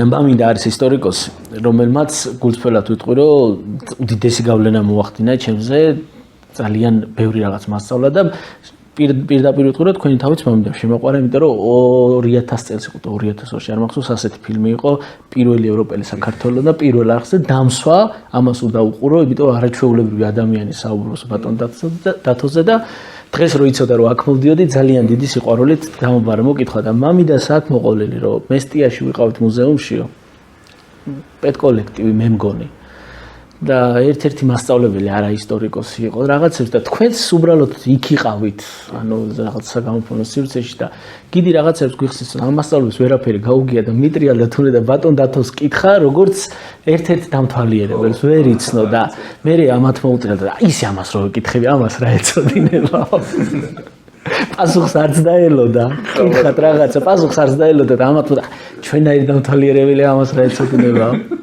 მამინდა არის ისტორიკოსი, რომელმაც გულწრფელად ვიტყვი, რომ უდიდესი გავლენა მოახდინა ჩემზე, ძალიან ბევრი რაღაც მასწავლა და პირდაპირ ვიტყვი, რომ თქვენი თავიც მამინდა შემოყვარა, იმიტომ რომ 2000 წელს იყო, 2002-ში არ მახსოვს, ასეთი ფილმი იყო, პირველი ევროპელი საქართველოს და პირველ არხზე დამსვა, ამას უდაუყურო, იმიტომ არაჩვეულებრივი ადამიანი საუბრობს ბატონ დათოზე და დღეს რო იცოდა რომ აქ მოვდიოდი ძალიან დიდი სიყვარულით გამომბარა მოკითხა და მამინდა საათ მოყოლელი რომ მესტიაში ვიყავით მუზეუმშიო პეტ კოლექტივი მე მგონი და ერთ-ერთი მასწავლებელი არა ისტორიკოსი იყო რაღაცებს და თქვენს უბრალოდ იქ იყავით ანუ რაღაც საგამოფონო სივრცეში და კიდე რაღაცებს გვიხსნის ამ მასწავლებლებს ვერაფერი გაუგია და მიტრიალ და თუნდა ბატონ დათოს კითხა როგორც ერთ-ერთ დამთვალიერებელს ვერ იცნო და მე ამათ მოუწია და ისე ამას რო ვიკითხები ამას რა ეცოდინება პასუხს არც დაელოდა კითხათ რაღაცა პასუხს არც დაელოდა და ამათ ჩვენაირი დამთვალიერებელი ამას რა ეცოდინება